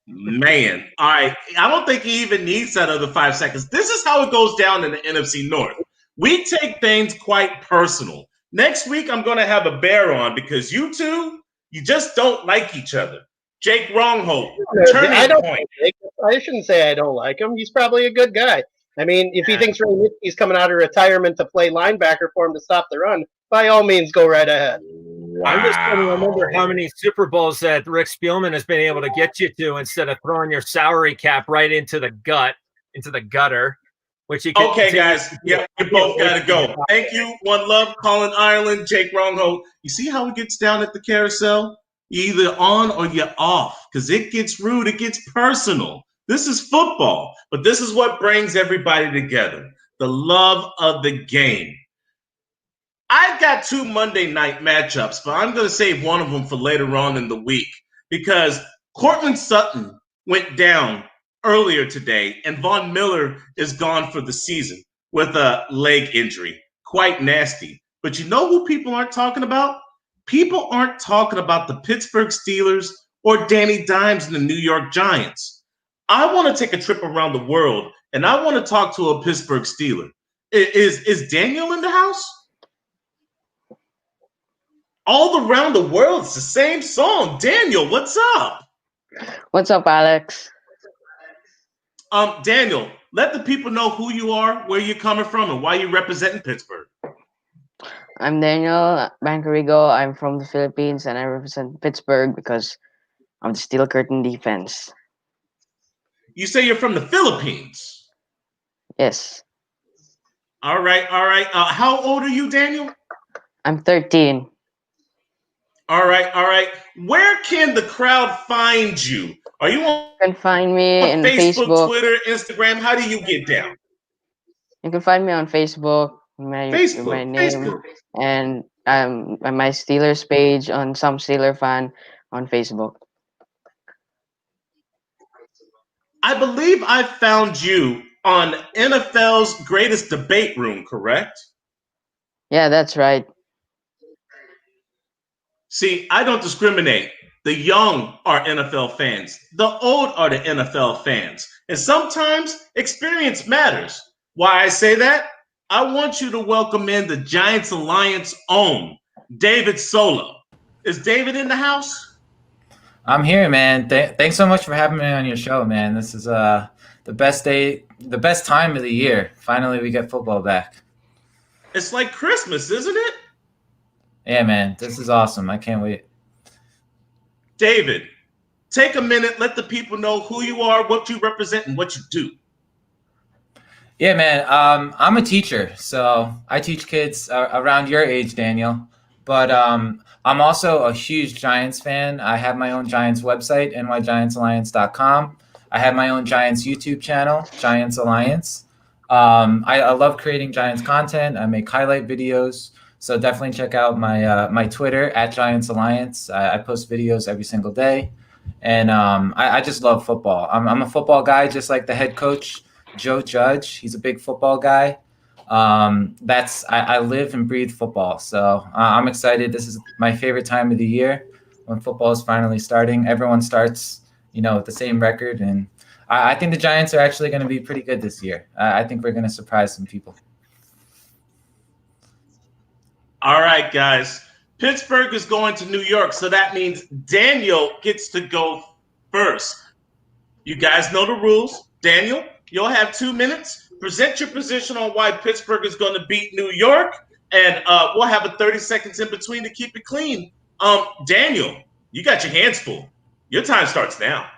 Man. All right. I don't think he even needs that other 5 seconds. This is how it goes down in the NFC North. We take things quite personal. Next week, I'm going to have a bear on because you two, you just don't like each other. Jake Wrongholt,
I shouldn't say I don't like him. He's probably a good guy. I mean, if he thinks Ray Nitschke's coming out of retirement to play linebacker for him to stop the run, by all means, go right ahead.
Wow.
I'm just trying to remember how many Super Bowls that Rick Spielman has been able to get you to instead of throwing your salary cap right into the gutter. Which you can
okay, guys. Yeah, you both got to go. Thank you. One love, Colin Ireland, Jake Wrongholt. You see how it gets down at the carousel? You're either on or you're off because it gets rude. It gets personal. This is football, but this is what brings everybody together. The love of the game. I've got 2 Monday night matchups, but I'm going to save one of them for later on in the week because Cortland Sutton went down earlier today, and Von Miller is gone for the season with a leg injury. Quite nasty. But you know who people aren't talking about? People aren't talking about the Pittsburgh Steelers or Danny Dimes and the New York Giants. I want to take a trip around the world, and I want to talk to a Pittsburgh Steeler. Is Daniel in the house? All around the world, it's the same song. Daniel, what's up?
What's up, Alex?
Daniel, let the people know who you are, where you're coming from, and why you're representing Pittsburgh.
I'm Daniel Bancarigo. I'm from the Philippines, and I represent Pittsburgh because of the Steel Curtain defense.
You say you're from the Philippines?
Yes.
All right. How old are you, Daniel?
I'm 13.
All right. Where can the crowd find you? Are you on?
You can find me on Facebook,
Twitter, Instagram? How do you get down?
You can find me on Facebook, my name, and my Steelers page on Some Steeler Fan on Facebook.
I believe I found you on NFL's Greatest Debate Room, correct?
Yeah, that's right.
See, I don't discriminate. The young are NFL fans. The old are the NFL fans. And sometimes experience matters. Why I say that? I want you to welcome in the Giants Alliance own David Solo. Is David in the house?
I'm here, man. Thanks so much for having me on your show, man. This is the best day, the best time of the year. Finally, we get football back.
It's like Christmas, isn't it?
Yeah, man. This is awesome. I can't wait.
David, take a minute. Let the people know who you are, what you represent, and what you do.
Yeah, man. I'm a teacher, so I teach kids around your age, Daniel. But I'm also a huge Giants fan. I have my own Giants website, nygiantsalliance.com. I have my own Giants YouTube channel, Giants Alliance. I love creating Giants content. I make highlight videos. So definitely check out my Twitter at Giants Alliance. I post videos every single day. And I just love football. I'm a football guy, just like the head coach, Joe Judge. He's a big football guy. I live and breathe football. So I'm excited. This is my favorite time of the year when football is finally starting. Everyone starts, with the same record. And I think the Giants are actually going to be pretty good this year. I think we're going to surprise some people.
All right, guys. Pittsburgh is going to New York, so that means Daniel gets to go first. You guys know the rules. Daniel, you'll have 2 minutes. Present your position on why Pittsburgh is going to beat New York, and we'll have a 30 seconds in between to keep it clean. Daniel, you got your hands full. Your time starts now.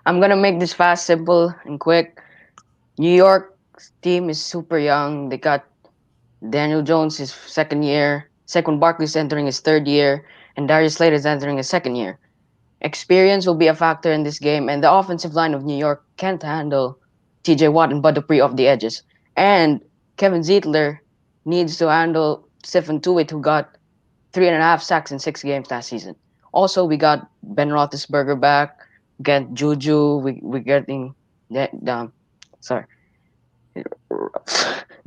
I'm going to make this fast, simple, and quick. New York's team is super young. They got Daniel Jones his second year, Saquon Barkley's entering his third year, and Darius Slade is entering his second year. Experience will be a factor in this game, and the offensive line of New York can't handle TJ Watt and Bud Dupree off the edges. And Kevin Zeitler needs to handle Stephen Tuitt, who got 3.5 sacks in 6 games last season. Also, we got Ben Roethlisberger back, get Juju, we're getting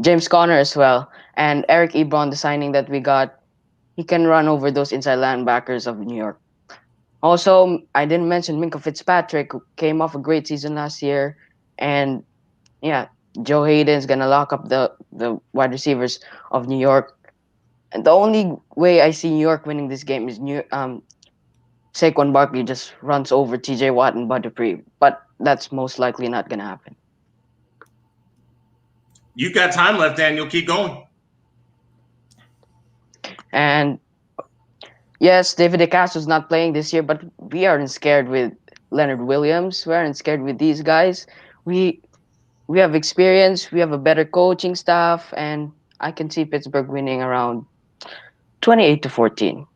James Conner as well, and Eric Ebron, the signing that we got, he can run over those inside linebackers of New York. Also, I didn't mention Minkah Fitzpatrick, who came off a great season last year, and yeah, Joe Hayden's gonna lock up the wide receivers of New York. And the only way I see New York winning this game is Saquon Barkley just runs over TJ Watt and Bud Dupree, but that's most likely not gonna happen.
You got time left, Daniel. Keep going.
And yes, David DeCastro's not playing this year, but we aren't scared with Leonard Williams. We aren't scared with these guys. We have experience. We have a better coaching staff, and I can see Pittsburgh winning around 28-14.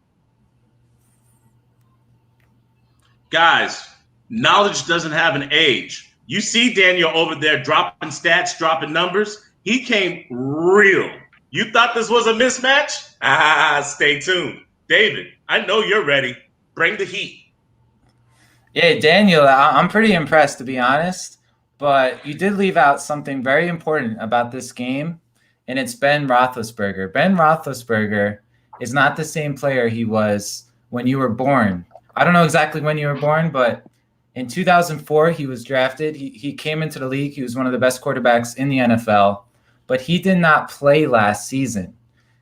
Guys, knowledge doesn't have an age. You see Daniel over there dropping stats, dropping numbers. He came real. You thought this was a mismatch? Stay tuned. David, I know you're ready. Bring the heat.
Yeah, Daniel, I'm pretty impressed, to be honest. But you did leave out something very important about this game, and it's Ben Roethlisberger. Ben Roethlisberger is not the same player he was when you were born. I don't know exactly when you were born, but in 2004, he was drafted. He came into the league. He was one of the best quarterbacks in the NFL, but he did not play last season.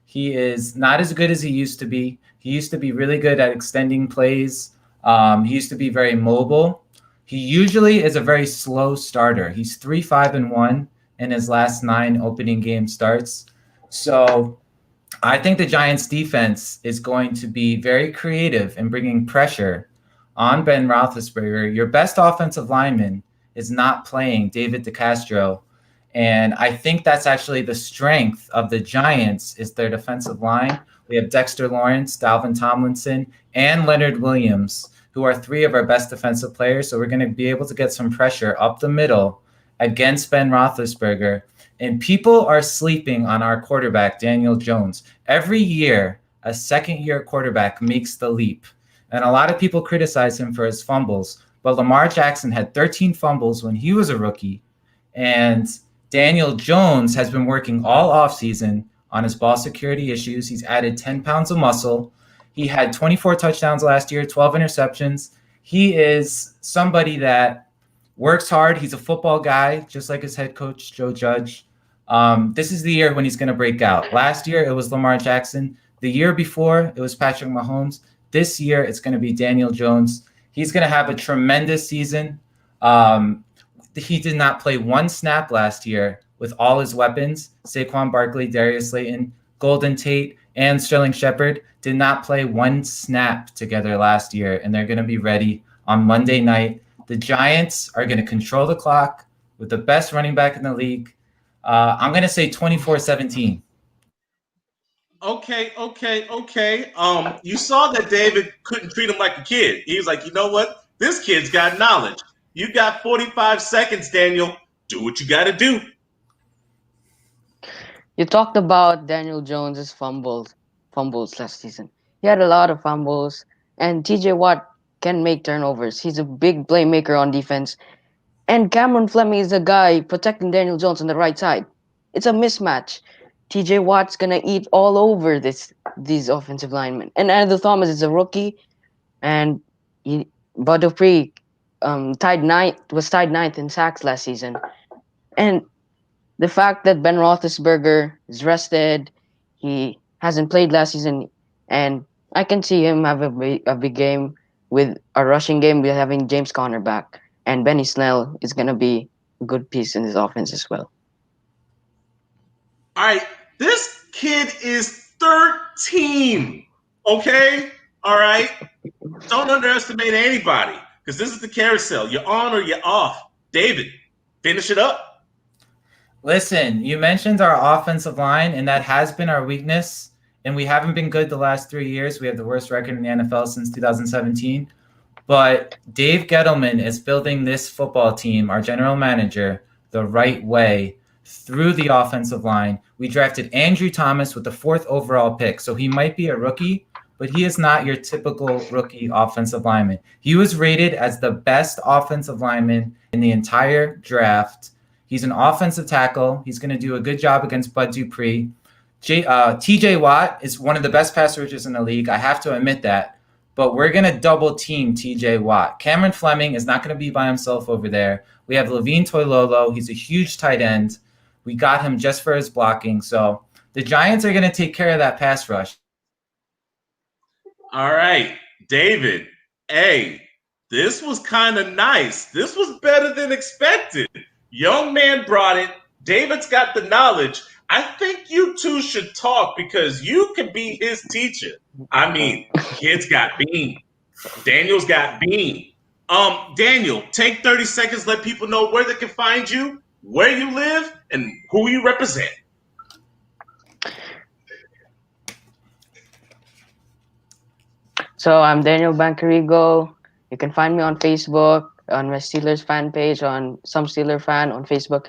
He is not as good as he used to be. He used to be really good at extending plays. He used to be very mobile. He usually is a very slow starter. He's 3-5-1 in his last 9 opening game starts. So I think the Giants defense is going to be very creative in bringing pressure on Ben Roethlisberger. Your best offensive lineman is not playing, David DeCastro. And I think that's actually the strength of the Giants is their defensive line. We have Dexter Lawrence, Dalvin Tomlinson, and Leonard Williams, who are 3 of our best defensive players. So we're going to be able to get some pressure up the middle against Ben Roethlisberger. And people are sleeping on our quarterback, Daniel Jones. Every year, a second-year quarterback makes the leap. And a lot of people criticize him for his fumbles. But Lamar Jackson had 13 fumbles when he was a rookie. And Daniel Jones has been working all offseason on his ball security issues. He's added 10 pounds of muscle. He had 24 touchdowns last year, 12 interceptions. He is somebody that works hard. He's a football guy, just like his head coach, Joe Judge. This is the year when he's going to break out. Last year, it was Lamar Jackson. The year before, it was Patrick Mahomes. This year, it's going to be Daniel Jones. He's going to have a tremendous season. He did not play one snap last year with all his weapons. Saquon Barkley, Darius Slayton, Golden Tate, and Sterling Shepard did not play one snap together last year, and they're going to be ready on Monday night. The Giants are going to control the clock with the best running back in the league. I'm going to say 24-17.
Okay. You saw that David couldn't treat him like a kid. He was like, you know what? This kid's got knowledge. You got 45 seconds, Daniel. Do what you got to do.
You talked about Daniel Jones's fumbles last season. He had a lot of fumbles, and TJ Watt can make turnovers. He's a big playmaker on defense. And Cameron Fleming is the guy protecting Daniel Jones on the right side. It's a mismatch. TJ Watt's gonna eat all over these offensive linemen. And Andrew Thomas is a rookie, and Bud Dupree was tied ninth in sacks last season. And the fact that Ben Roethlisberger is rested, he hasn't played last season, and I can see him have a big game with a rushing game with having James Conner back. And Benny Snell is going to be a good piece in his offense as well.
All right. This kid is 13. Okay? All right? Don't underestimate anybody because this is the carousel. You're on or you're off. David, finish it up.
Listen, you mentioned our offensive line, and that has been our weakness. And we haven't been good the last 3 years. We have the worst record in the NFL since 2017. But Dave Gettleman is building this football team, our general manager, the right way through the offensive line. We drafted Andrew Thomas with the 4th overall pick. So he might be a rookie, but he is not your typical rookie offensive lineman. He was rated as the best offensive lineman in the entire draft. He's an offensive tackle. He's going to do a good job against Bud Dupree. TJ Watt is one of the best pass rushers in the league. I have to admit that. But we're going to double team TJ Watt. Cameron Fleming is not going to be by himself over there. We have Levine Toilolo. He's a huge tight end. We got him just for his blocking. So the Giants are going to take care of that pass rush.
All right, David. Hey, this was kind of nice. This was better than expected. Young man brought it. David's got the knowledge. I think you two should talk because you can be his teacher. I mean, kid's got beam. Daniel's got beam. Daniel, take 30 seconds. Let people know where they can find you, where you live, and who you represent.
So I'm Daniel Bancarigo. You can find me on Facebook, on my Steelers fan page, on Some Steeler Fan on Facebook.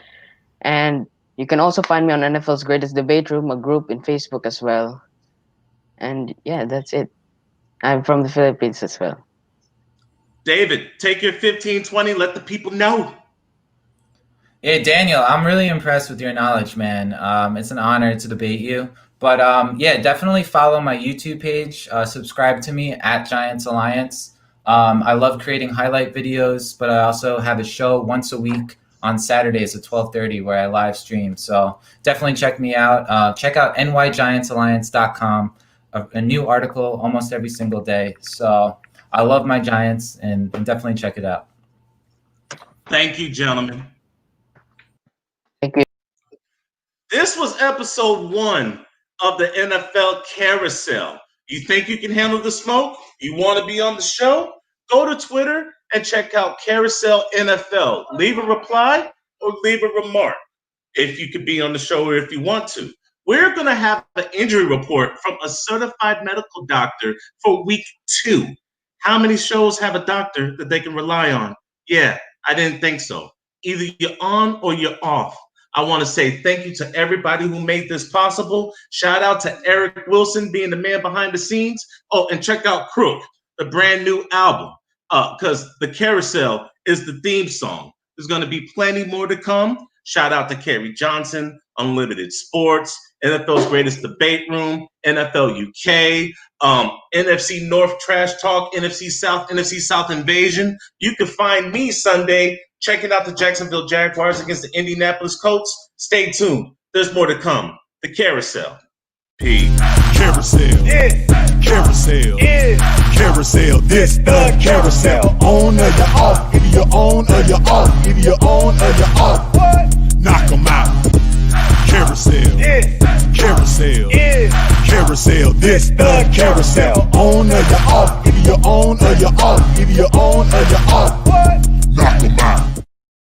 And you can also find me on NFL's Greatest Debate Room, a group in Facebook as well. And yeah, that's it. I'm from the Philippines as well.
David, take your 15, 20. Let the people know.
Yeah, Daniel, I'm really impressed with your knowledge, man. It's an honor to debate you. But yeah, definitely follow my YouTube page. Subscribe to me at Giants Alliance. I love creating highlight videos, but I also have a show once a week on Saturdays at 12:30 where I live stream. So definitely check me out. Check out nygiantsalliance.com. A new article almost every single day. So I love my Giants and definitely check it out.
Thank you, gentlemen.
Thank you.
This was episode 1 of the NFL Carousel. You think you can handle the smoke? You want to be on the show? Go to Twitter and check out Carousel NFL. Leave a reply or leave a remark if you could be on the show or if you want to. We're going to have an injury report from a certified medical doctor for week 2. How many shows have a doctor that they can rely on? Yeah, I didn't think so. Either you're on or you're off. I want to say thank you to everybody who made this possible. Shout out to Eric Wilson being the man behind the scenes. Oh, and check out Crook, the brand new album, because the Carousel is the theme song. There's going to be plenty more to come. Shout out to Kerry Johnson, Unlimited Sports, NFL's Greatest Debate Room, NFL UK, NFC North Trash Talk, NFC South Invasion. You can find me Sunday checking out the Jacksonville Jaguars against the Indianapolis Colts. Stay tuned. There's more to come. The Carousel. Peace.
Carousel.
Yeah.
Carousel.
Yeah.
Carousel. This the carousel. On or you off. Either you're on or you're off. Either you're on or you're off.
What?
Knock 'em out. Carousel.
Yeah.
Carousel.
Yeah.
Carousel. This the carousel. On or you're off.